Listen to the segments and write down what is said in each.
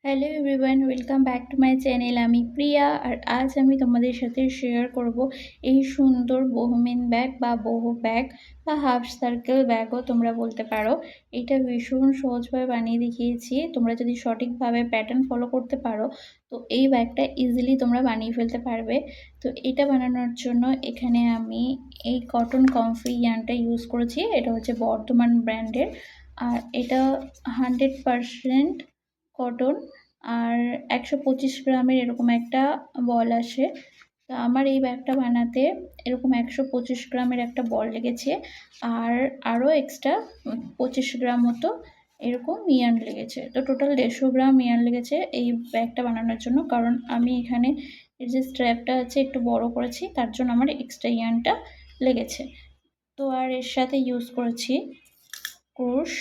Hello everyone, welcome back to my channel. আমি প্রিয়া, আর আজ আমি তোমাদের সাথে শেয়ার করব এই সুন্দর বোহমেন ব্যাগ বা বহু ব্যাগ বা হাফ সার্কেল ব্যাগও তোমরা বলতে পারো। এটা ভীষণ সহজভাবে বানিয়ে দেখিয়েছি। তোমরা যদি সঠিকভাবে প্যাটার্ন ফলো করতে পারো তো এই ব্যাগটা ইজিলি তোমরা বানিয়ে ফেলতে পারবে। তো এটা বানানোর জন্য এখানে আমি এই কটন কমফি ইয়ার্নটা ইউজ করেছি। এটা হচ্ছে বর্ধমান ব্র্যান্ডের, আর এটা 100% কটন, আর 125 গ্রামের এরকম একটা বল আসে। তো আমার এই ব্যাগটা বানাতে এরকম 125 গ্রামের একটা বল লেগেছে, আর আরও এক্সট্রা 25 গ্রাম মতো এরকম ইয়ার্ন লেগেছে। তো টোটাল 150 গ্রাম ইয়ার্ন লেগেছে এই ব্যাগটা বানানোর জন্য, কারণ আমি এখানে এর যে স্ট্র্যাপটা আছে একটু বড় করেছি, তার জন্য আমার এক্সট্রা ইয়ার্নটা লেগেছে। তো আর এর সাথে ইউজ করেছি ক্রুশ,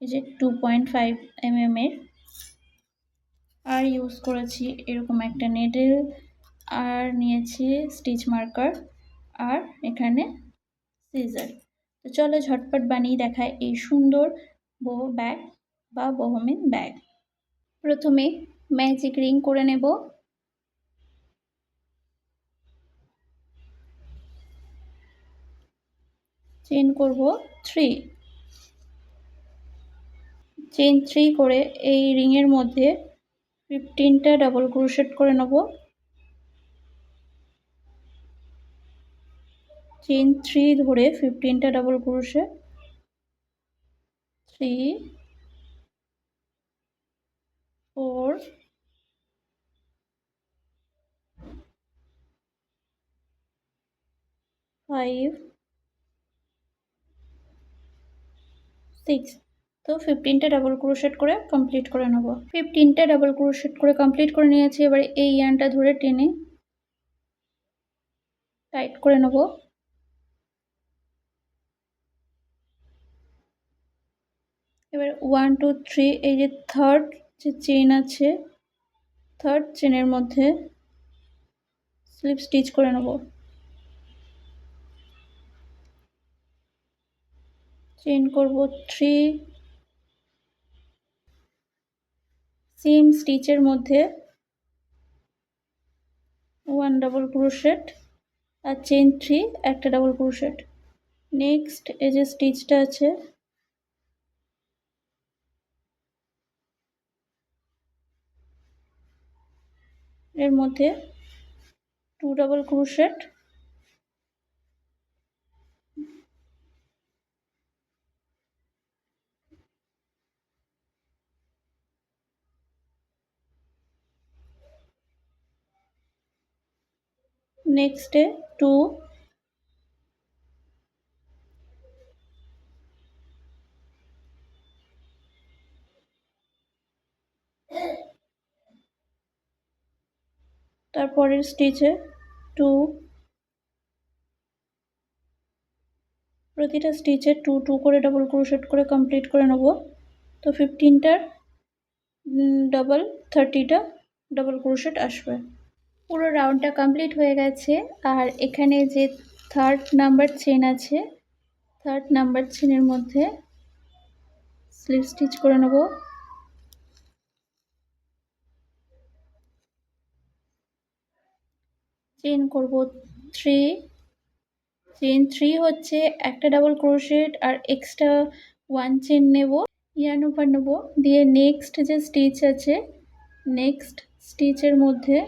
এই যে 2.5 mm এর, আর ইউজ করেছি এরকম একটা নেডেল, আর নিয়েছি স্টিচ মার্কার, আর এখানে সিজার। তো চলো ঝটপট বানিয়ে দেখায় এই সুন্দর বহু ব্যাগ বা বোহমেন ব্যাগ। প্রথমে ম্যাজিক রিং করে নেব। চেন করব 3, চেন 3 করে এই রিংয়ের মধ্যে 15টা ডাবল ক্রোশেট করে নেব। চেন 3 ধরে 15টা ডাবল ক্রোশেট, 3 4 5 6। তো 15টা ডাবল ক্রোশেট করে কমপ্লিট করে নেব। 15টা ডাবল ক্রোশেট করে কমপ্লিট করে নিয়েছি। এবারে এই ইয়ার্নটা ধরে টেনে টাইট করে নেব। এবার 1 2 3 এই যে থার্ড যে চেন আছে, থার্ড চেনের মধ্যে স্লিপ স্টিচ করে নেব। চেন করব 3, সেম স্টিচের মধ্যে 1 ডাবল ক্রোশেট, আর চেন 3 একটা ডাবল ক্রোশেট। নেক্সট এই যে স্টিচটা আছে, এর মধ্যে 2 ডাবল ক্রোশেট, নেক্সটে 2, তারপরের স্টিচে 2, প্রতিটা স্টিচে 2 2 করে ডাবল ক্রোশেট করে কমপ্লিট করে নেব। তো 15টার ডাবল 30টা ডাবল ক্রোশেট আসবে। পুরো রাউন্ডটা কমপ্লিট হয়ে গেছে। আর এখানে যে থার্ড নাম্বার চেন আছে, থার্ড নাম্বার চেনের মধ্যে স্লিপ স্টিচ করে নেব। চেন করব 3, চেন 3 হচ্ছে একটা ডাবল ক্রোশেট আর এক্সট্রা 1 চেন নেব, ইয়ার্ন ওভার নেব, দিয়ে নেক্সট যে স্টিচ আছে নেক্সট স্টিচের মধ্যে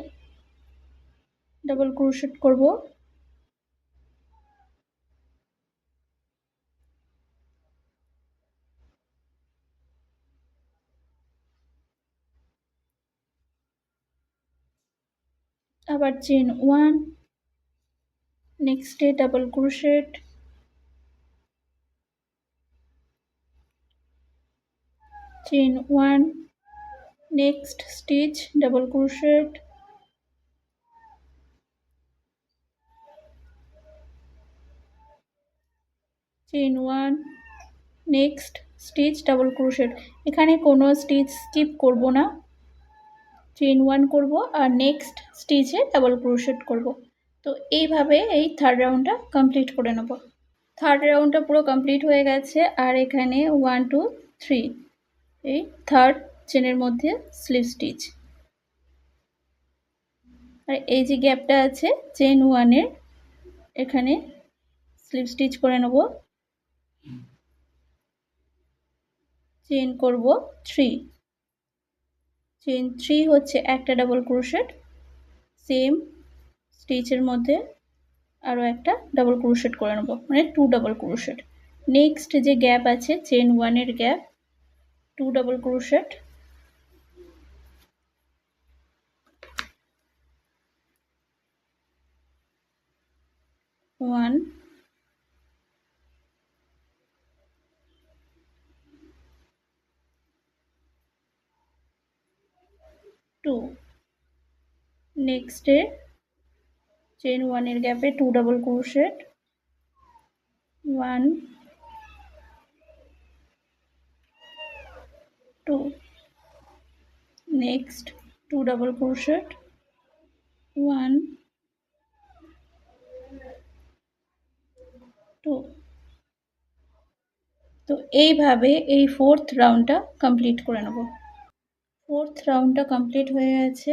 ডাবল ক্রোশেট করব। আবার চেন 1, নেক্সটে double crochet, chain 1, next stitch double crochet, chain 1, next stitch double crochet. এখানে কোনো স্টিচ স্কিপ করব না, চেন 1 করব আর নেক্সট স্টিচে ডাবল ক্রোশেট করব। তো এইভাবে এই থার্ড রাউন্ডটা কমপ্লিট করে নেব। থার্ড রাউন্ডটা পুরো কমপ্লিট হয়ে গেছে, আর এখানে 1 2 3 এই থার্ড চেনের মধ্যে স্লিপ স্টিচ। আর এই যে গ্যাপটা আছে চেন 1 এর এখানে স্লিপ স্টিচ করে নেব। চেন করব 3, চেন 3 হচ্ছে একটা ডাবল ক্রোশেট, সেম স্টিচের মধ্যে আরও একটা ডাবল ক্রোশেট করে নেব, মানে 2 ডাবল ক্রোশেট। নেক্সট যে গ্যাপ আছে চেন 1 এর গ্যাপ, 2 ডাবল ক্রোশেট, 1, 2। নেক্সটে চেন 1 এর গ্যাপে 2 double crochet, 1, 2। Next 2 double crochet, 1, 2। তো এইভাবে এই 4th রাউন্ডটা কমপ্লিট করে নেব। 4th রাউন্ডটা কমপ্লিট হয়ে গেছে।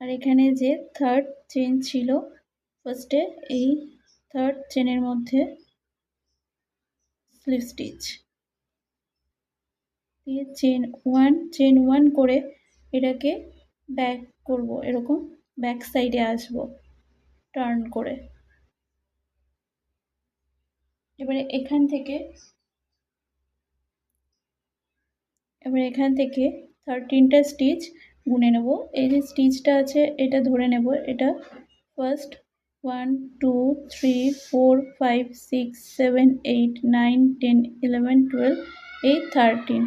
আর এখানে যে 3rd চেন ছিল, ফার্স্টে এই 3rd চেনের মধ্যে স্লিপ স্টিচ দিয়ে চেন 1 করে এটাকে ব্যাক করব, এরকম ব্যাক সাইডে আসব টার্ন করে। এবারে এখান থেকে 13টা স্টিচ গুনে নেব। এই যে স্টিচটা আছে এটা ধরে নেব, এটা ফার্স্ট 1, 2, 3, 4, 5, 6, 7, 8, 9, 10, 11, 12, এই 13,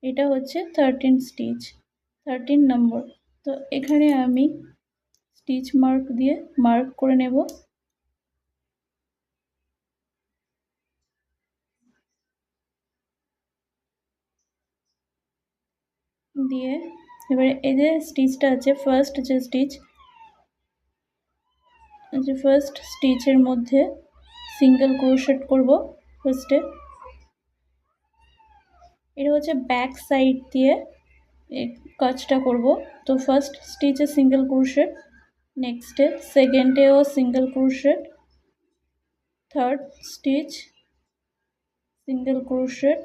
এটা হচ্ছে 13 স্টিচ, 13 নম্বর। তো এখানে আমি স্টিচ মার্ক দিয়ে মার্ক করে নেব। দিয়ে এবারে এই যে স্টিচটা আছে ফার্স্ট যে স্টিচ, ফার্স্ট স্টিচের মধ্যে সিঙ্গেল ক্রোশেট করব ফার্স্টে। এটা হচ্ছে ব্যাক সাইড দিয়ে কাজটা করব। তো ফার্স্ট স্টিচে সিঙ্গেল ক্রোশেট, নেক্সটে সেকেন্ডেও single crochet, third stitch single crochet,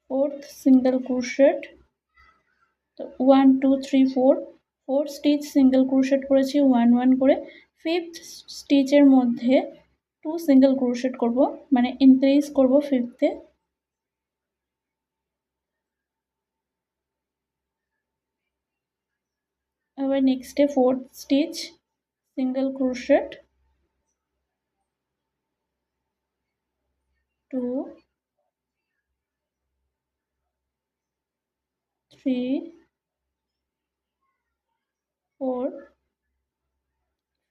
fourth single crochet. তো 1, 2, 3, 4, 4 স্টিচ সিঙ্গেল ক্রোশেট করেছি 1 1 করে। ফিফথ স্টিচের মধ্যে 2 সিঙ্গেল ক্রোশেট করব, মানে ইনক্রিজ করব ফিফথে। আবার নেক্সটে fourth stitch single crochet, 2, 3, 4,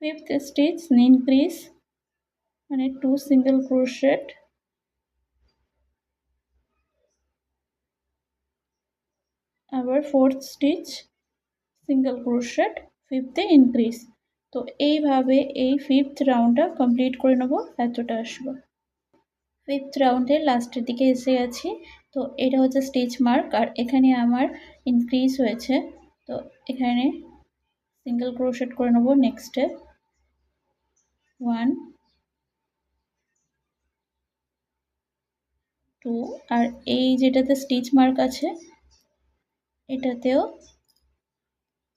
fifth stitch increase, মানে 2 সিঙ্গেল ক্রোশেট, আবার ফোর্থ স্টিচ সিঙ্গেল ক্রোশেট, ফিফথে ইনক্রিজ। তো এইভাবে এই ফিফথ রাউন্ডটা কমপ্লিট করে নেব, এতটা আসবো। ফিফথ রাউন্ডের লাস্টের দিকে এসে গেছি। তো এটা হচ্ছে স্টিচ মার্ক, আর এখানে আমার ইনক্রিজ হয়েছে। তো এখানে সিঙ্গেল ক্রোশেট করে নেব নেক্সটে, 1, 2, আর এই যেটাতে স্টিচ মার্ক আছে এটাতেও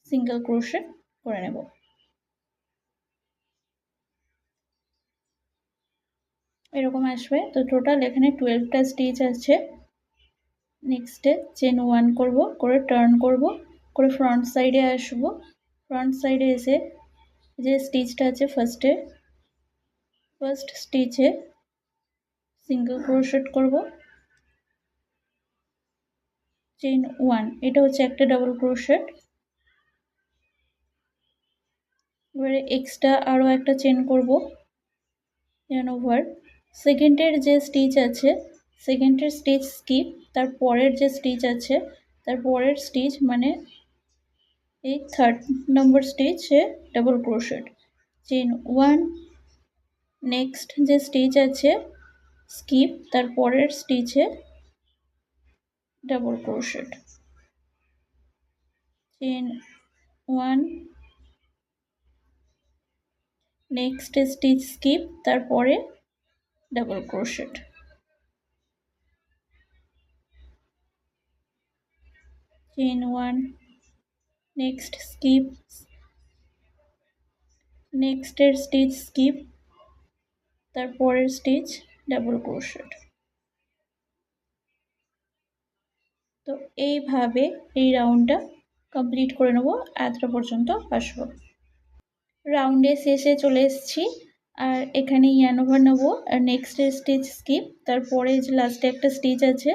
সিঙ্গেল ক্রোশেট করে নেব। এরকম আসবে। তো টোটাল এখানে 12টা স্টিচ আছে। নেক্সটে চেন 1 করব, করে টার্ন করব, করে ফ্রন্ট সাইডে আসব। ফ্রন্ট সাইডে এসে যে স্টিচটা আছে ফার্স্ট স্টিচে সিঙ্গেল ক্রোশেট করব, চেন 1, এটা হচ্ছে একটা ডাবল ক্রোশেট। এবারে এক্সট্রা আরও একটা চেন করব, yarn ওভার। সেকেন্ডের যে স্টিচ আছে সেকেন্ডের স্টিচ স্কিপ, তার পরের যে স্টিচ আছে তার পরের স্টিচ, মানে এই 3rd নম্বর স্টিচে ডাবল ক্রোশেট, চেন 1। নেক্সট যে স্টিচ আছে স্কিপ, তার পরের স্টিচে double crochet. Chain 1, next stitch skip, তারপরে double crochet, chain 1, next skip, নেক্সটের স্টিচ স্কিপ, তারপরের স্টিচ ডাবল ক্রোশেট। তো এইভাবে এই রাউন্ডটা কমপ্লিট করে নেব, এতটা পর্যন্ত আসবো। রাউন্ডের শেষে চলে এসেছি, আর এখানে ইয়ার্ন ওভার নেবো, আর নেক্সট স্টিচ স্কিপ, তারপরে যে লাস্টে একটা স্টিচ আছে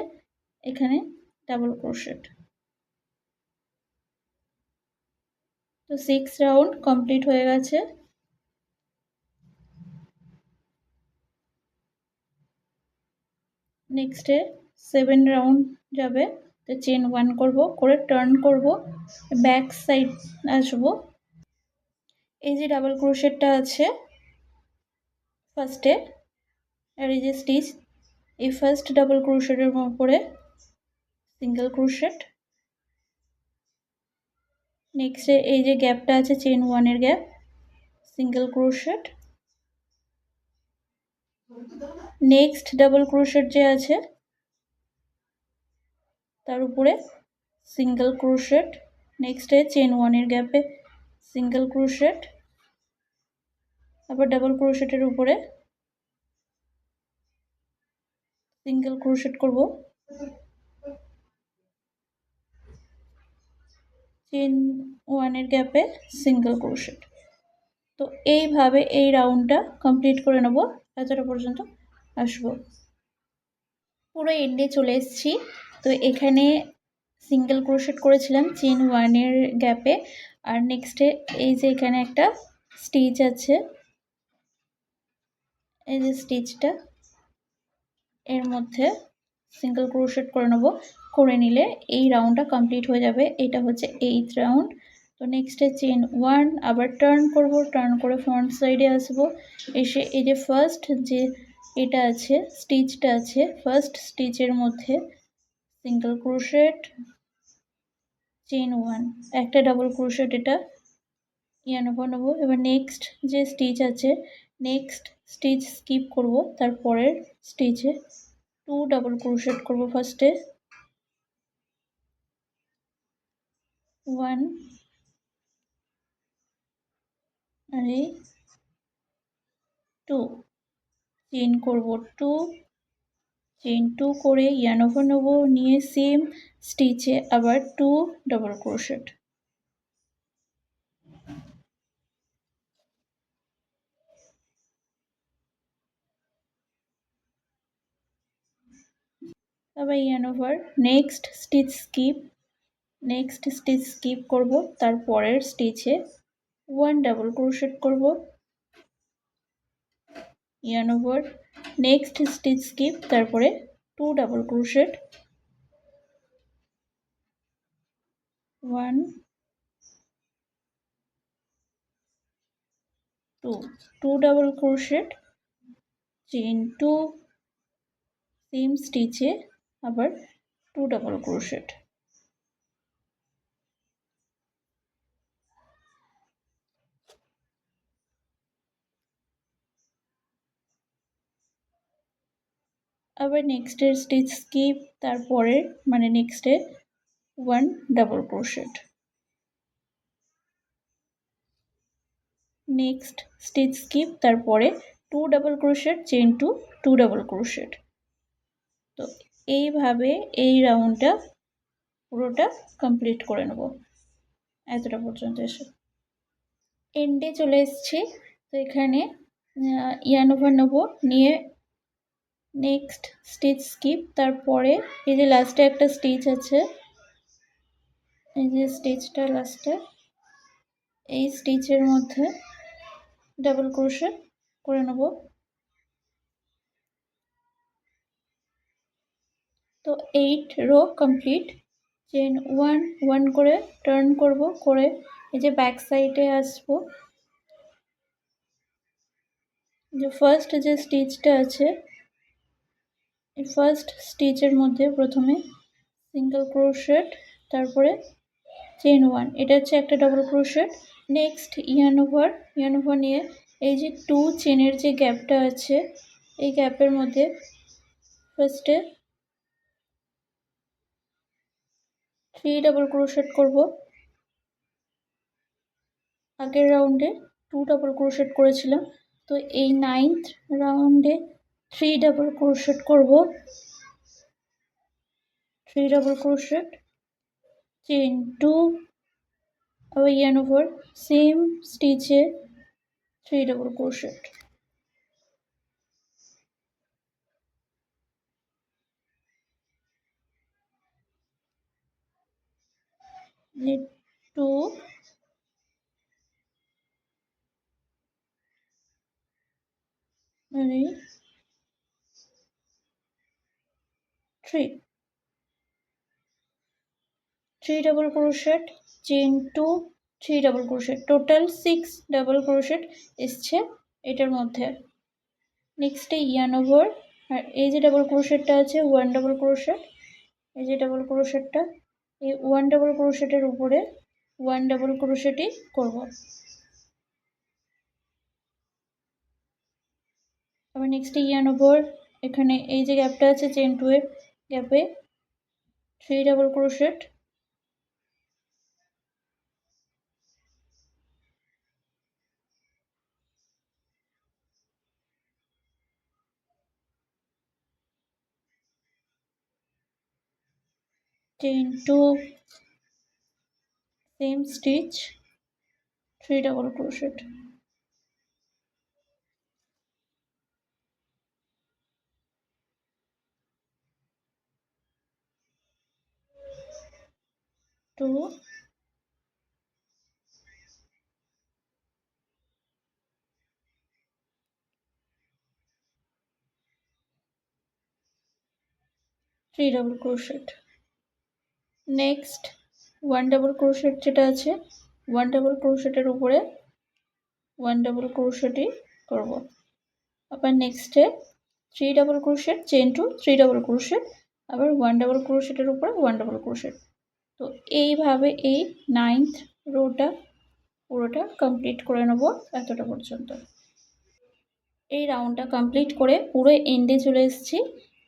এখানে ডাবল ক্রোশেট। তো 6 রাউন্ড কমপ্লিট হয়ে গেছে। নেক্সটে 7 রাউন্ড যাবে। তো চেন 1 করব, করে টার্ন করব, ব্যাক সাইড আসবো। এই যে ডাবল ক্রোশেটটা আছে ফার্স্টে, আর এই যে স্টিচ, এই ফার্স্ট ডাবল ক্রোশেটের উপরে সিঙ্গেল ক্রোশেট, নেক্সটে এই যে গ্যাপটা আছে চেন 1 এর gap, single crochet, next double crochet যে আছে তার উপরে সিঙ্গেল ক্রোশেট, নেক্সটে চেন 1 এর গ্যাপে সিঙ্গেল ক্রোশেট, আবার ডাবল ক্রোশেটের উপরে সিঙ্গেল ক্রোশেট করব, চেন 1 এর গ্যাপে সিঙ্গেল ক্রোশেট। তো এইভাবে এই রাউন্ডটা কমপ্লিট করে নেব, এতটা পর্যন্ত আসবো। পুরো এন্ডে চলে এসেছি। তো এখানে সিঙ্গেল ক্রোশেট করেছিলাম চেন 1 এর গ্যাপে, আর নেক্সটে এই যে এখানে একটা স্টিচ আছে, এই যে স্টিচটা এর মধ্যে সিঙ্গেল ক্রোশেট করে নেব, করে নিলে এই রাউন্ডটা কমপ্লিট হয়ে যাবে। এটা হচ্ছে 8th রাউন্ড। তো নেক্সটে চেন 1, আবার টার্ন করব, টার্ন করে ফ্রন্ট সাইডে আসবো, এসে এই যে ফার্স্ট যে এটা আছে স্টিচটা আছে, ফার্স্ট স্টিচের মধ্যে সিঙ্গেল ক্রোশেট, চেন 1, একটা ডাবল ক্রোশেট, এটা ইয়ার্ন ওভার নেব। এবার নেক্সট যে স্টিচ আছে, নেক্সট স্টিচ স্কিপ করব, তারপরের স্টিচে 2 ডাবল ক্রোশেট করব ফার্স্টে, 1 আর এই 2, চেন করব 2, চেন 2 করে ইয়ার্ন ওভার নেব, নিয়ে সেম স্টিচে আবার 2 ডাবল ক্রোশেট, আবার yarn over, next stitch skip, next stitch skip করব, তারপরের স্টিচে 1 ডাবল ক্রোশেট করব, yarn over, next stitch skip, তারপরে 2 double crochet, 1 2 double crochet, chain 2, same স্টিচে আবার 2 ডাবল ক্রোশেট। আবার নেক্সটের স্টিচ স্কিপ, তারপরে মানে নেক্সটে 1 double crochet, next stitch skip, তারপরে 2 double crochet, chain 2 double crochet. তো এইভাবে এই রাউন্ডটা পুরোটা কমপ্লিট করে নেব, এতটা পর্যন্ত এসে এন্ডে চলে এসেছি। তো এখানে ইয়ার্ন ওভার নেব, নিয়ে নেক্সট স্টিচ স্কিপ, তারপরে এই যে লাস্টে একটা স্টিচ আছে, এই যে স্টিচটা লাস্টে, এই স্টিচের মধ্যে ডাবল ক্রোশেট করে নেব। তো 8 রো কমপ্লিট। চেন 1 1 করে টার্ন করব, করে এই যে ব্যাক সাইডে আসবো, যে ফার্স্ট যে স্টিচটা আছে এই ফার্স্ট স্টিচের মধ্যে প্রথমে সিঙ্গেল ক্রোশেট, তারপরে চেন 1, এটা হচ্ছে একটা double crochet. Next yarn over নিয়ে এই যে 2 চেনের যে গ্যাপটা আছে এই গ্যাপের মধ্যে ফার্স্টে 3 ডাবল ক্রোশেট করব। আগের রাউন্ডে 2 ডাবল ক্রোশেট করেছিলাম, তো এই 9th রাউন্ডে 3 ডাবল ক্রোশেট করব। 3 ডাবল ক্রোশেট, চেন 2, আবার ইয়ার্ন ওভার, সেম স্টিচে 3 ডাবল ক্রোশেট, যে 2 মানে 3 double crochet, chain 2, 3 double crochet, total 6 double crochet এসছে এটার মধ্যে। নেক্সটে ইয়ার্ন ওভার, আর এই যে ডাবল ক্রোশেটটা আছে 1 ডাবল ক্রোশেট, এই যে ডাবল ক্রোশেটটা, এই 1 ডাবল ক্রোশেটের উপরে 1 ডাবল ক্রোশেটই করব। আবার নেক্সটে ইয়ার্ন ওভার, এখানে এই যে গ্যাপটা আছে চেন 2 এর গ্যাপে 3 double crochet, chain 2, same stitch, 3 double crochet, 2, 3 double crochet। Next 1 double crochet যেটা আছে 1 ডাবল ক্রোশেটের উপরে 1 ডাবল ক্রোশেটই করব। আবার নেক্সটে 3 double crochet, chain 2, 3 double crochet, আবার 1 ডাবল ক্রোশেটের উপরে 1 ডাবল ক্রোশেট। তো এইভাবে এই 9th রোটা পুরোটা কমপ্লিট করে নেব এতটা পর্যন্ত। এই রাউন্ডটা কমপ্লিট করে পুরো এন্ডে চলে এসেছি।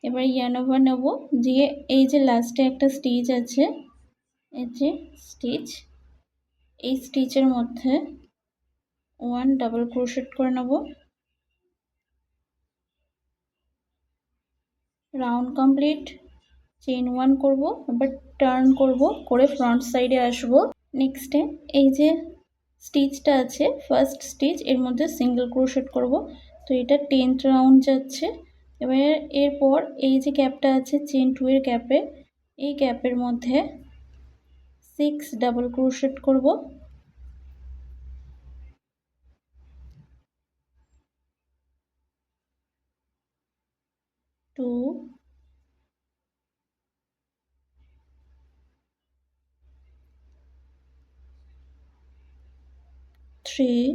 এবার ইয়ার্ন ওভার নেব, দিয়ে এই যে লাস্টে একটা স্টিচ আছে, এই যে স্টিচ, এই স্টিচের মধ্যে 1 ডাবল ক্রোশেট করে নেব। রাউন্ড কমপ্লিট, চেইন 1 করব, এবার টার্ন করব, করে ফ্রন্ট সাইডে আসব। নেক্সটে এই যে স্টিচটা আছে ফার্স্ট স্টিচ, এর মধ্যে সিঙ্গেল ক্রোশেট করব। তো এটা 10th রাউন্ড যাচ্ছে। এবার এরপর এই যে গ্যাপটা আছে চেইন 2 এর গ্যাপে, এই গ্যাপের মধ্যে 6 ডাবল ক্রোশেট করব। 2, 3,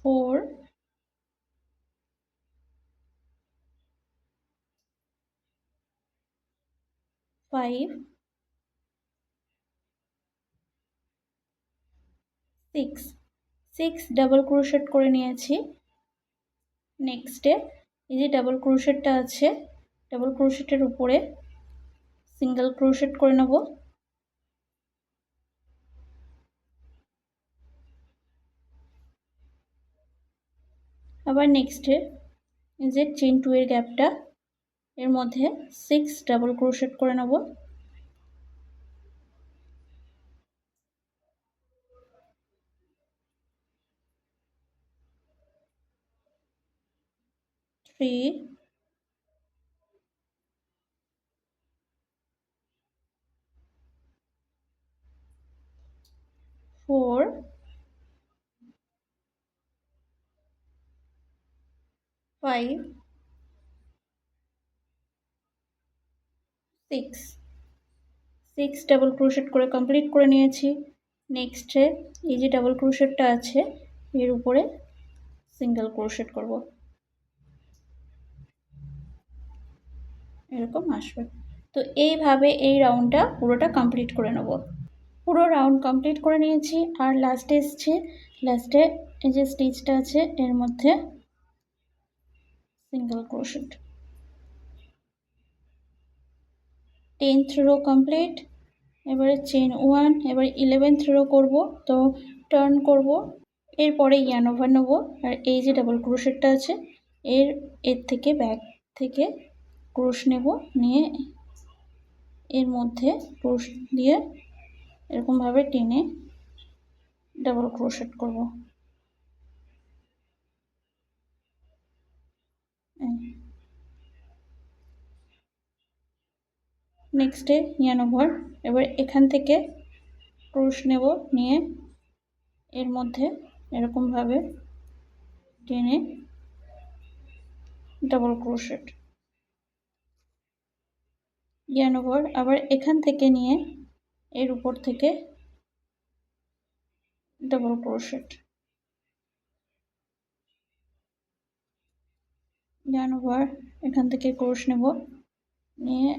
4, 5, 6 ডাবল ক্রোশেট করে নিয়েছি। নেক্সটে এই যে ডাবল ক্রোশেটটা আছে, ডাবল ক্রোশেটের উপরে সিঙ্গেল ক্রোশেট করে নেব। আবার নেক্সটে এই যে চেইন 2 এর গ্যাপটা, এর মধ্যে 6 ডাবল ক্রোশেট করে নেব। থ্রি, 4, 5, 6 ডাবল ক্রোশেট করে কমপ্লিট করে নিয়েছি। নেক্সটে এই যে ডাবল ক্রোশেটটা আছে এর উপরে সিঙ্গেল ক্রোশেট করব। এরকম আসবে। তো এইভাবে এই রাউন্ডটা পুরোটা কমপ্লিট করে নেব। পুরো রাউন্ড কমপ্লিট করে নিয়েছি। আর লাস্টে এসছে, লাস্টে এই যে স্টিচটা আছে এর মধ্যে single crochet. 10th row complete. এবারে চেন 1, এবার 11th রো করব। তো টার্ন করব, এরপরে ইয়ার্ন ওভার নেব। আর এই যে ডাবল ক্রোশেটটা আছে এর থেকে ব্যাক থেকে ক্রোশ নেব, নিয়ে এর মধ্যে ক্রোশ দিয়ে এরকমভাবে টেনে ডাবল ক্রোশেট করব। নেক্সটে ইয়ার্ন ওভার। এবার এখান থেকে ক্রোশ নেব, নিয়ে এর মধ্যে এরকমভাবে টেনে ডাবল ক্রোশেট। Yarn over. আবার এখান থেকে নিয়ে এর উপর থেকে ডাবল ক্রোশেট। Yarn over. এখান থেকে ক্রোশ নেব, নিয়ে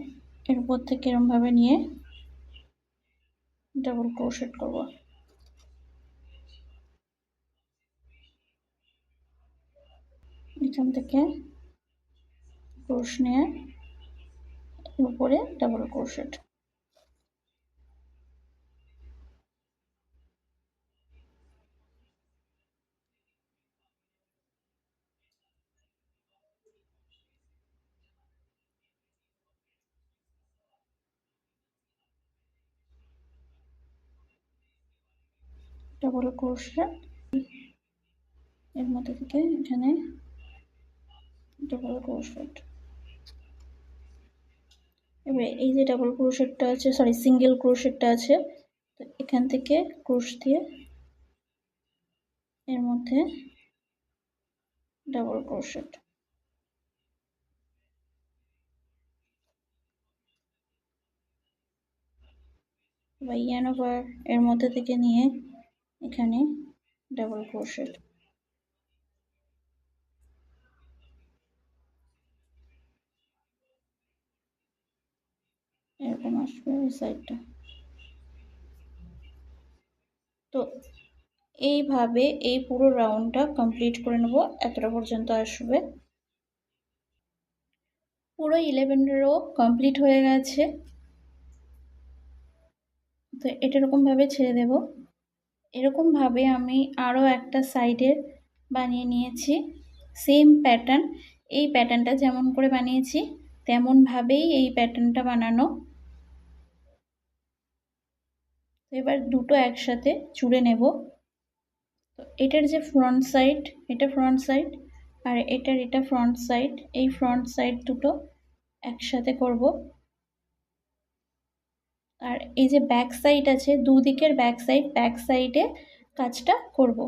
এর উপর থেকে এরকমভাবে নিয়ে ডাবল ক্রোশেট করব। এখান থেকে ক্রোশ নিয়ে উপরে ডাবল ক্রোশেট। ডাবল ক্রোশেট এর মধ্যে থেকে এখানে ডাবল ক্রোশেট। এবার এই যে ডাবল ক্রোশেটটা আছে, সরি সিঙ্গেল ক্রোশেটটা আছে, তো এখান থেকে ক্রোশ দিয়ে এর মধ্যে ডাবল ক্রোশেট। বা ইয়ার্ন ওভার এর মধ্যে থেকে নিয়ে এখানে ডাবল ক্রোশেট। এরকম আসবে এই সাইডটা। তো এইভাবে এই পুরো রাউন্ডটা কমপ্লিট করে নেব, এতটা পর্যন্ত আসবে। পুরো 11 রো কমপ্লিট হয়ে গেছে। তো এটা এরকমভাবে ছেড়ে দেব। এরকমভাবে আমি আরও একটা সাইডের বানিয়ে নিয়েছি সেম প্যাটার্ন। এই প্যাটার্নটা যেমন করে বানিয়েছি তেমনভাবেই এই প্যাটার্নটা বানানো। এবার দুটো একসাথে জুড়ে নেব। তো এটার যে ফ্রন্ট সাইড, এটা ফ্রন্ট সাইড, আর এটা ফ্রন্ট সাইড। এই ফ্রন্ট সাইড দুটো একসাথে করব। আর এই যে ব্যাক সাইড আছে, দুদিকের ব্যাক সাইডে কাজটা করব।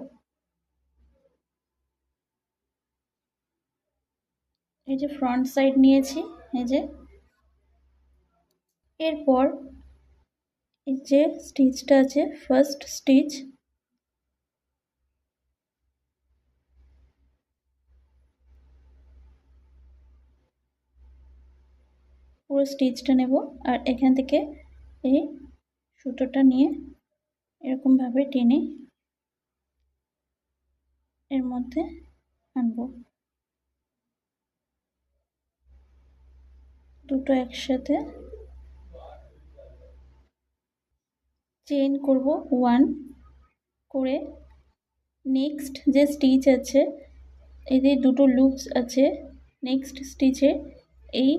এই যে ফ্রন্ট সাইড নিয়েছি, এই যে এরপর এই যে স্টিচটা আছে ফার্স্ট স্টিচ, পুরো স্টিচটা নেব। আর এখান থেকে এই সুতোটা নিয়ে এরকমভাবে টেনে এর মধ্যে আনবো। দুটো একসাথে চেইন করব 1 করে। নেক্সট যে স্টিচ আছে, এই যে দুটো লুপস আছে নেক্সট স্টিচে, এই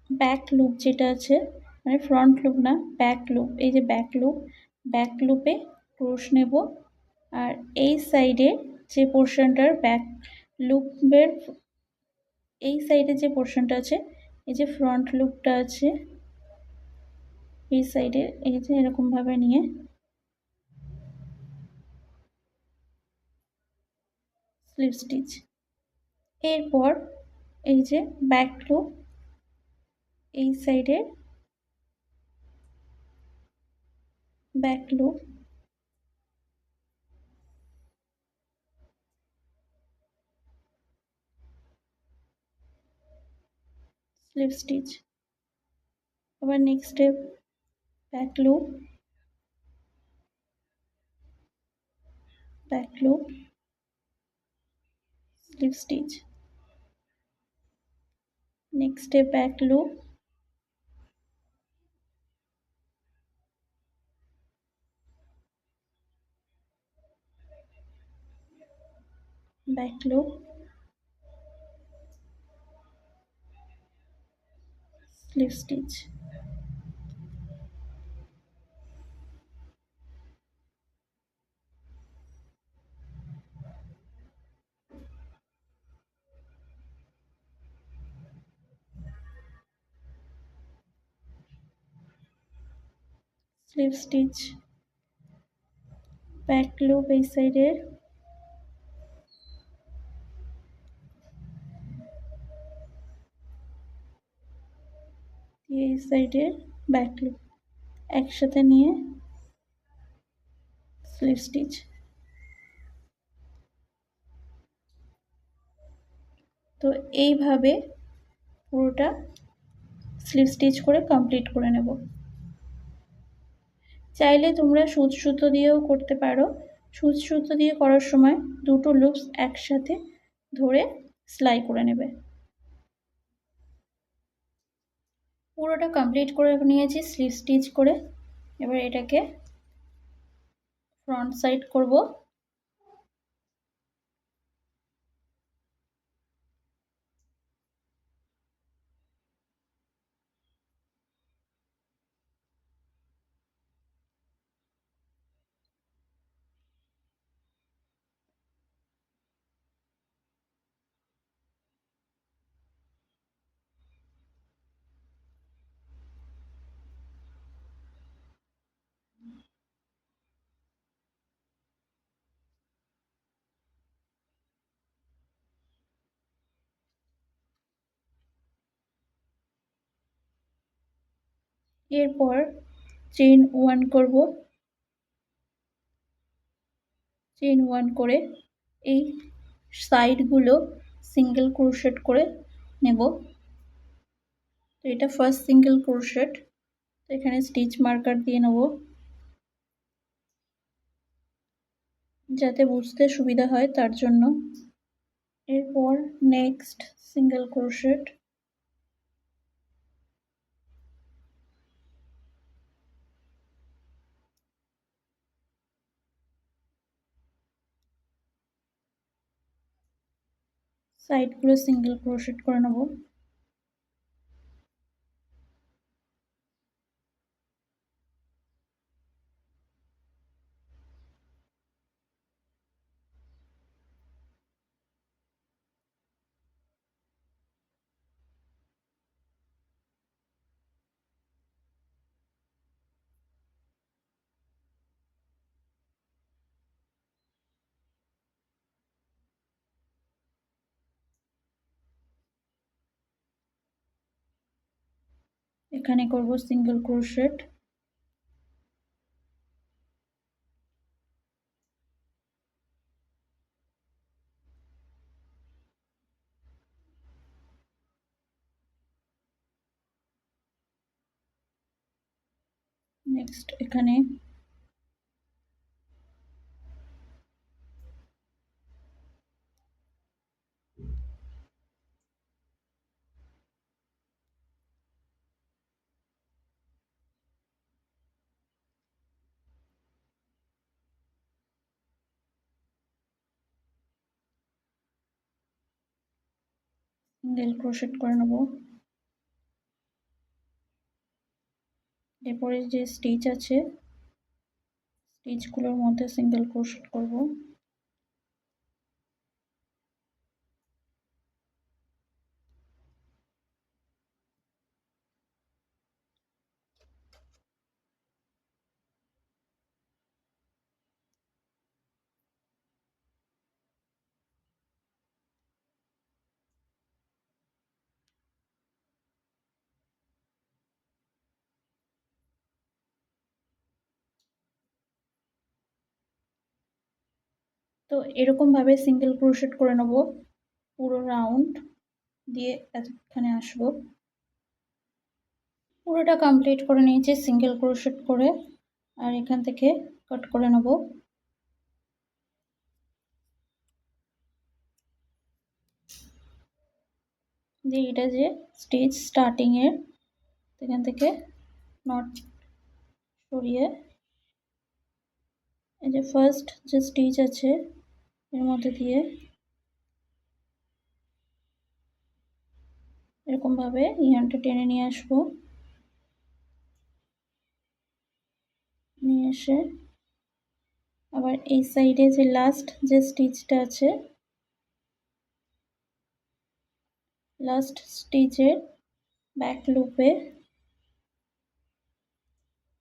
ব্যাক লুপ যেটা আছে, মানে ফ্রন্ট লুপ না ব্যাক লুপ, এই যে ব্যাক লুপে ক্রোশ নেব। আর এই সাইডে যে পোর্শনটার ব্যাক লুপের এই সাইডে যে পোর্শনটা আছে, এই যে ফ্রন্ট লুপটা আছে এই সাইডে, এই যে এরকমভাবে নিয়ে স্লিপ স্টিচ। এরপর এই যে ব্যাক লুপ, এই সাইডে ব্যাক লুপ, স্লিপ স্টিচ। আবার next step back loop, back loop, slip stitch. Next step back loop, back loop, slip stitch, slip stitch, back loop এই সাইডের, এই সাইডের ব্যাক লুপ একসাথে নিয়ে স্লিপ স্টিচ। তো এইভাবে পুরোটা স্লিপ স্টিচ করে কমপ্লিট করে নেব। চাইলে তোমরা সুচ সুতো দিয়েও করতে পারো। সুচ সুতো দিয়ে করার সময় দুটো লুপস একসাথে ধরে সেলাই করে নেবে। পুরোটা কমপ্লিট করে নিয়েছি স্লিপ স্টিচ করে। এবার এটাকে ফ্রন্ট সাইড করব। এরপর চেইন 1 করব। চেইন 1 করে এই সাইডগুলো সিঙ্গেল ক্রোশেট করে নেব। তো এটা ফার্স্ট সিঙ্গেল ক্রোশেট। তো এখানে স্টিচ মার্কার দিয়ে নেব যাতে বুঝতে সুবিধা হয় তার জন্য। এরপর নেক্সট সিঙ্গেল ক্রোশেট, সাইডগুলো সিঙ্গেল ক্রোশেট করে নেব। এখানে করব সিঙ্গেল ক্রোশেট। নেক্সট এখানে সিঙ্গেল ক্রোশেট করে নেব। এরপরে যে স্টিচ আছে স্টিচগুলোর মধ্যে সিঙ্গেল ক্রোশেট করব। তো এরকম ভাবে সিঙ্গেল ক্রোশেট করে নেব পুরো রাউন্ড দিয়ে এখানে আসবো। পুরোটা কমপ্লিট করে নিয়েছি সিঙ্গেল ক্রোশেট করে, আর এখান থেকে কাট করে নেব। দিয়ে এটা যে স্টিচ স্টার্টিং এর, এখান থেকে নট সরিয়ে এই যে ফার্স্ট যে স্টিচ আছে এর মধ্যে দিয়ে এরকম ভাবে ইয়ার্নটা টেনে নিয়ে আসবো। নিয়ে এসে আবার এই সাইডে যে লাস্ট যে স্টিচটা আছে, লাস্ট স্টিচের ব্যাক লুপে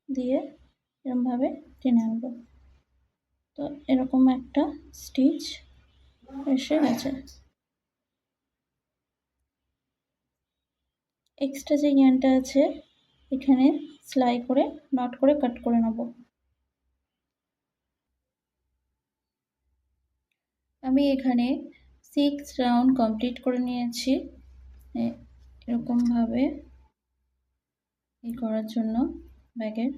দিয়ে এরকমভাবে টেনে আনবো। তো এরকম একটা স্টিচ এসে গেছে। এক্সট্রা যে ইয়ার্নটা আছে এখানে সেলাই করে নট করে কাট করে নেব। আমি এখানে 6 রাউন্ড কমপ্লিট করে নিয়েছি। এরকমভাবে এই করার জন্য ব্যাগের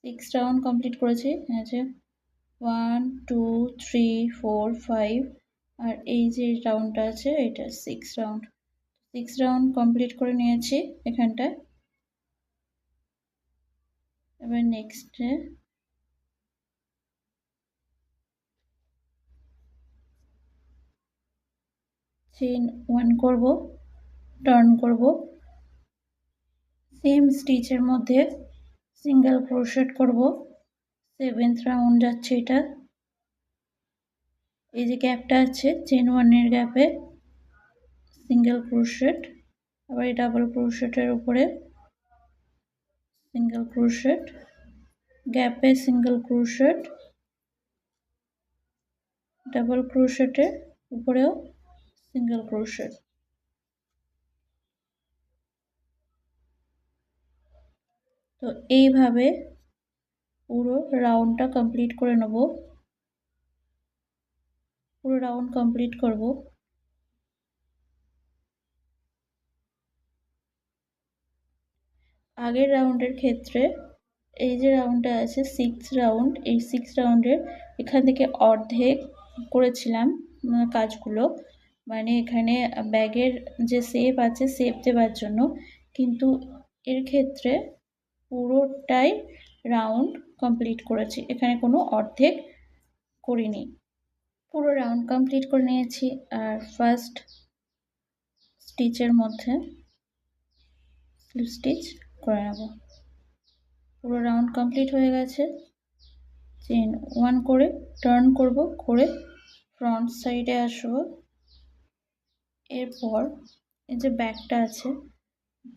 6 রাউন্ড কমপ্লিট করেছি। যে 1 2 3 4 5 আর এই যে রাউন্ডটা আছে এটা 6 রাউন্ড। 6 রাউন্ড কমপ্লিট করে নিয়েছি এখানটায়। এবার নেক্সটে চেইন 1 করব, টার্ন করব, সেম স্টিচের মধ্যে সিঙ্গেল ক্রোশেট করব। 7th রাউন্ড যাচ্ছে এটা। এই যে গ্যাপটা আছে চেইন 1 এর গ্যাপে সিঙ্গেল ক্রোশেট, আবার এই ডাবল ক্রোশেটের উপরে সিঙ্গেল ক্রোশেট, গ্যাপে সিঙ্গেল ক্রোশেট, ডাবল ক্রোশেটের উপরেও সিঙ্গেল ক্রোশেট। তো এইভাবে পুরো রাউন্ডটা কমপ্লিট করে নেব। পুরো রাউন্ড কমপ্লিট করব। আগের রাউন্ডের ক্ষেত্রে এই যে রাউন্ডটা আছে 6 রাউন্ড, এই 6 রাউন্ডের এখান থেকে অর্ধেক করেছিলাম কাজগুলো, মানে এখানে ব্যাগের যে শেপ আছে শেপ দেওয়ার জন্য, কিন্তু এর ক্ষেত্রে পুরোটাই রাউন্ড কমপ্লিট করেছি, এখানে কোনো অর্ধেক করিনি। পুরো রাউন্ড কমপ্লিট করে নিয়েছি। আর ফার্স্ট স্টিচের মধ্যে স্লিপ স্টিচ করে নেব। পুরো রাউন্ড কমপ্লিট হয়ে গেছে। চেইন 1 করে টার্ন করব, করে ফ্রন্ট সাইডে আসবো। এরপর এই যে ব্যাগটা আছে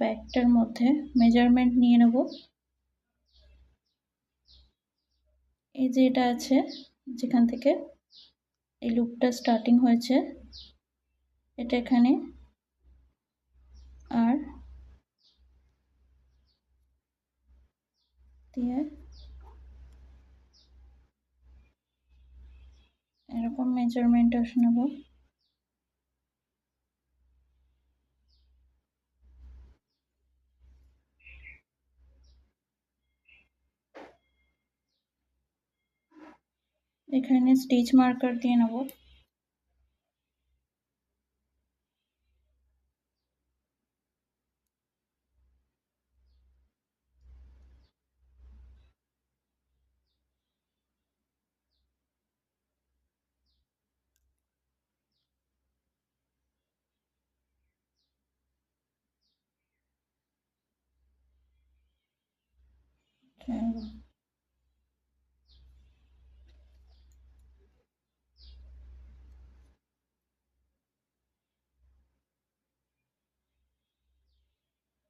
ব্যাগটার মধ্যে মেজারমেন্ট নিয়ে নেব। এই যে এটা আছে যেখান থেকে এই লুপটা স্টার্টিং হয়েছে এটা এখানে, আর দিয়ে এরকম মেজারমেন্ট আসে নেব। এখানে স্টিচ মার্কার দিয়ে নেব।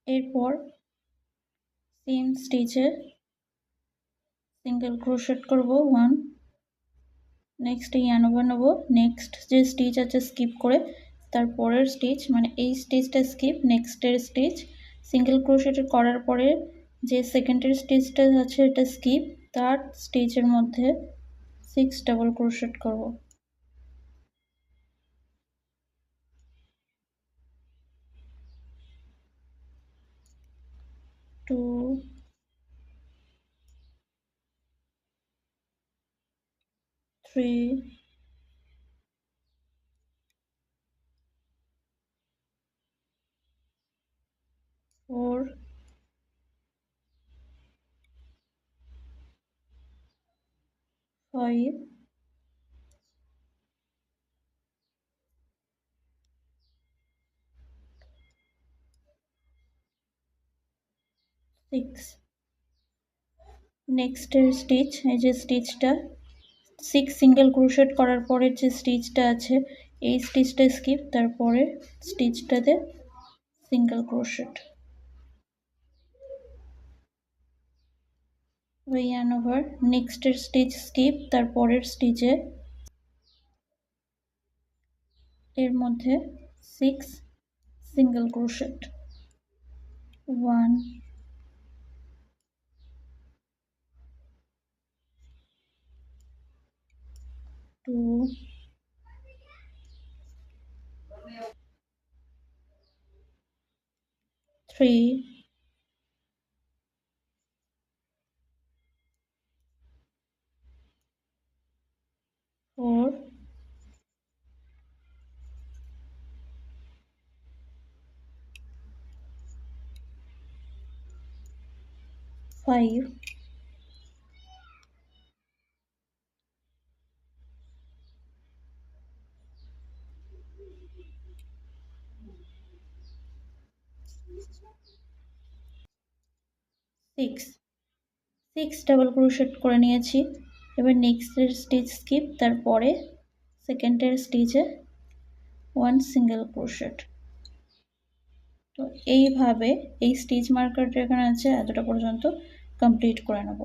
এরপর সেম স্টিচে সিঙ্গেল ক্রোশেট করব 1, নেক্সট ইয়ার্ন ওভার নেব, নেক্সট যে স্টিচ আছে স্কিপ করে তারপরের স্টিচ, মানে এই স্টিচটা স্কিপ, নেক্সটের স্টিচ সিঙ্গেল ক্রোশেট করার পরে যে সেকেন্ডের স্টিচটা আছে এটা স্কিপ, থার্ড স্টিচের মধ্যে 6 ডাবল ক্রোশেট করব। 2, 3, 4, 5, 6. নেক্সটের স্টিচ, এই যে স্টিচটা 6 সিঙ্গেল ক্রোশেট করার পরের যে স্টিচটা আছে এই স্টিচটা স্কিপ, তারপরে স্টিচটাতে সিঙ্গেল ক্রোশেট, yarn ওভার, নেক্সটের স্টিচ স্কিপ, তারপরের স্টিচে এর মধ্যে 6 সিঙ্গেল ক্রোশেট, 1, 2, 3, 4, 5, 6 ডাবল ক্রোশেট করে নিয়েছি। এবার নেক্সটের স্টিচ স্কিপ, তারপরে সেকেন্ডের স্টিচে 1 সিঙ্গেল ক্রোশেট। তো এইভাবে এই স্টিচ মার্কারটা এখানে আছে এতটা পর্যন্ত কমপ্লিট করে নেব।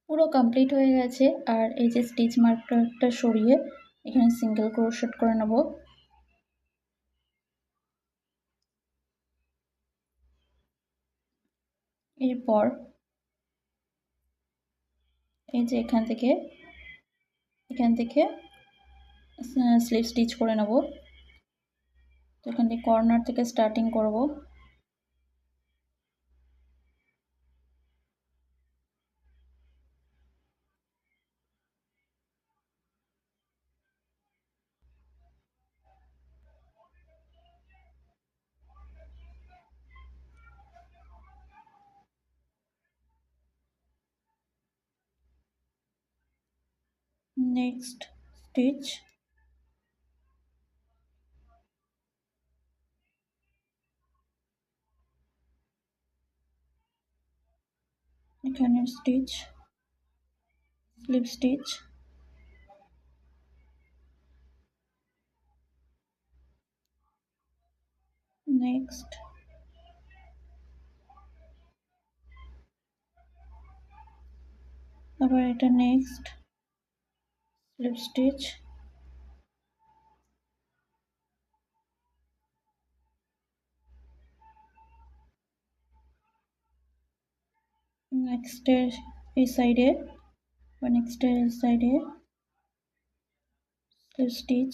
পুরো কমপ্লিট হয়ে গেছে। আর এই যে স্টিচ মার্কারটা সরিয়ে এখানে সিঙ্গেল ক্রোশেট করে নেব। এরপর এই যে এখান থেকে স্লিপ স্টিচ করে নেব। তো এখান থেকে কর্নার থেকে স্টার্টিং করব। নেক্সট স্টিচ, এখানে স্টিচ, স্লিপ স্টিচ, নেক্সট আবার এটা নেক্সট স্লিপ স্টিচ, নেক্সটের এই সাইডে বা নেক্সটের এই সাইডে স্লিপ স্টিচ,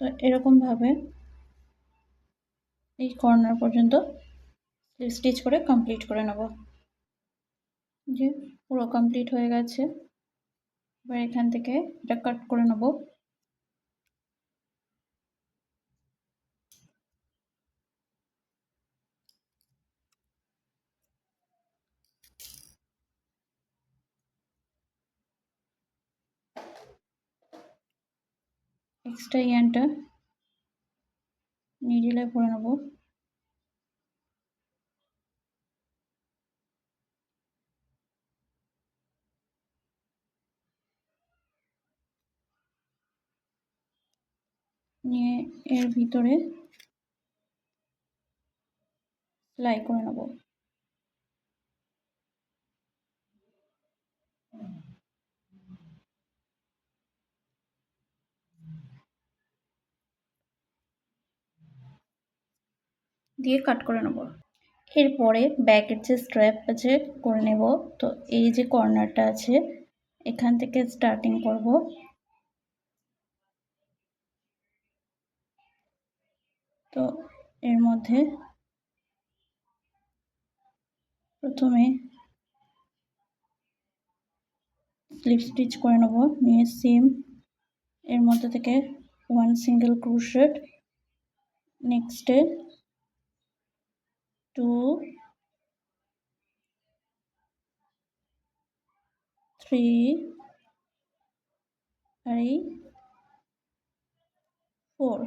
তো এরকমভাবে এই কর্নার পর্যন্ত স্টিচ করে কমপ্লিট করে নেব। যে পুরো কমপ্লিট হয়ে গেছে। এবার এখান থেকে এটা কাট করে নেব। এক্সট্রা ইয়ার্নটা নিডলে ভরে নেব। নিয়ে এর ভিতরে সেলাই করে নেব। দিয়ে কাট করে নেব। এরপরে ব্যাকের যে স্ট্র্যাপ আছে করে নেব। তো এই যে কর্নারটা আছে এখান থেকে স্টার্টিং করব। তো এর মধ্যে প্রথমে স্লিপ স্টিচ করে নেব, নিয়ে সেম এর মধ্যে থেকে 1 সিঙ্গেল ক্রোশেট, নেক্সটে 2 3 আর এই 4,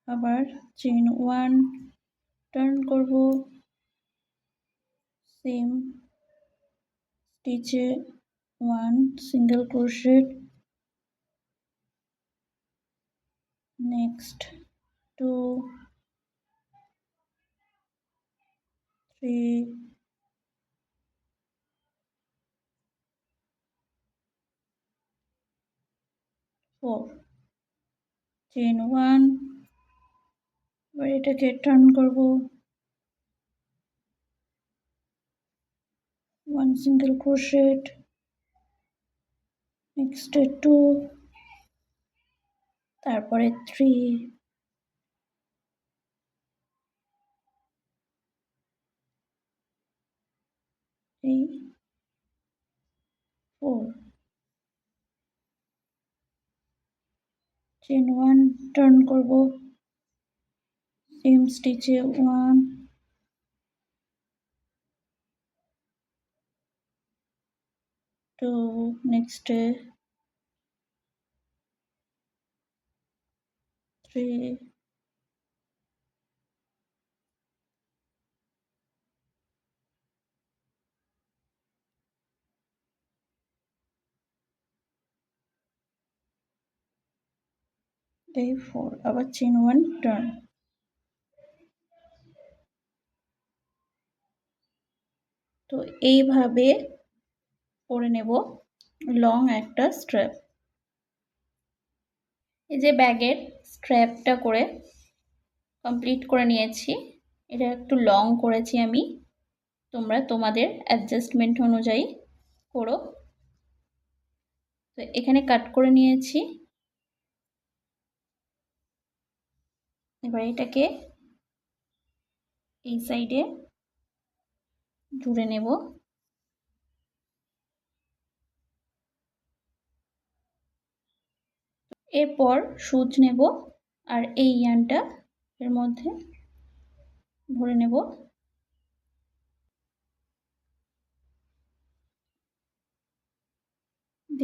আবার চেইন 1 টার্ন করব, সেম স্টিচে 1 সিঙ্গেল ক্রোশেট, নেক্সট 2 3 4, চেইন 1, এবার এটাকে টার্ন করব, 1 সিঙ্গেল ক্রোশেট, নেক্সট 2, তারপরে 3, এই 4, চেইন 1 টার্ন করব, সেম স্টিচে 1 2, নেক্সট 3 এই 4, আবার চেইন 1 টার্ন। তো এইভাবে করে নেব লং একটা স্ট্র্যাপ। এই যে ব্যাগের স্ট্র্যাপটা করে কমপ্লিট করে নিয়েছি। এটা একটু লং করেছি আমি, তোমরা তোমাদের অ্যাডজাস্টমেন্ট অনুযায়ী করো। তো এখানে কাট করে নিয়েছি। এবার এটাকে এই সাইডে জুড়ে নেব। এরপর সুচ নেব আর এই ইয়ানটা এর মধ্যে ভরে নেব।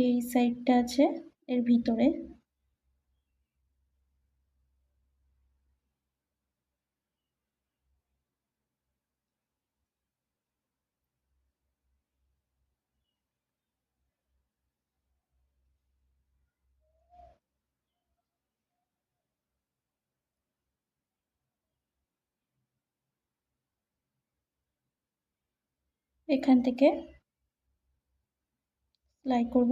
এই সাইডটা আছে এর ভিতরে, এখান থেকে সেলাই করব।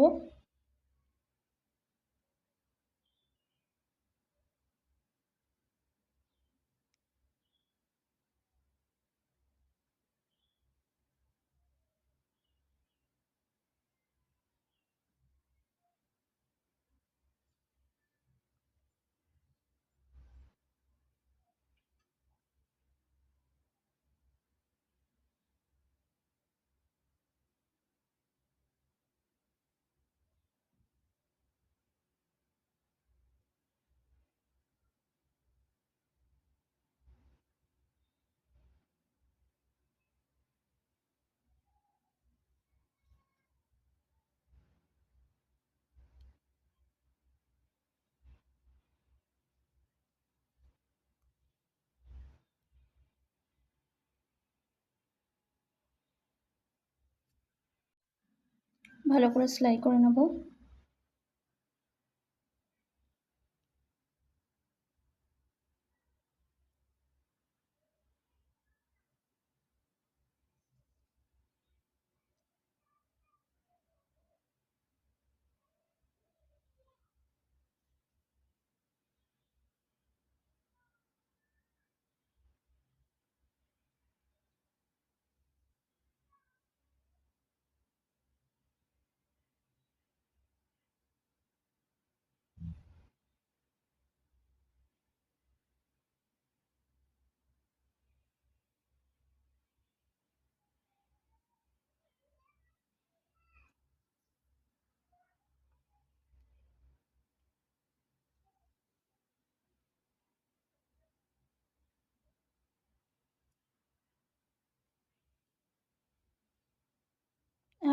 ভালো করে সেলাই করে নেব।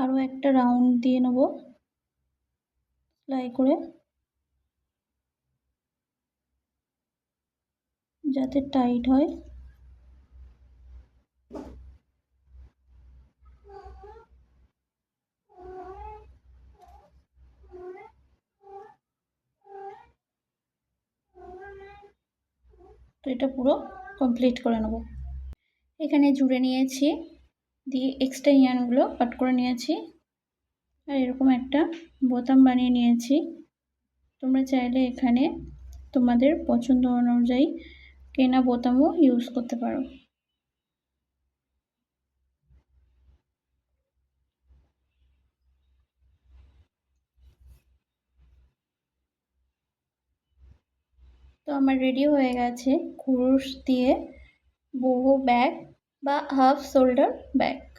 আরও একটা রাউন্ড দিয়ে নেব সেলাই করে, যাতে টাইট হয়। তো এটা পুরো কমপ্লিট করে নেব। এখানে জুড়ে নিয়েছি, দিয়ে এক্সট্রা ইয়ার্নগুলো কাট করে নিয়েছি, আর এরকম একটা বোতাম বানিয়ে নিয়েছি। তোমরা চাইলে এখানে তোমাদের পছন্দ অনুযায়ী কেনা বোতামও ইউজ করতে পারো। তো আমার রেডি হয়ে গেছে কুরুশ দিয়ে বহু ব্যাগ বা হাফ শোল্ডার ব্যাগ।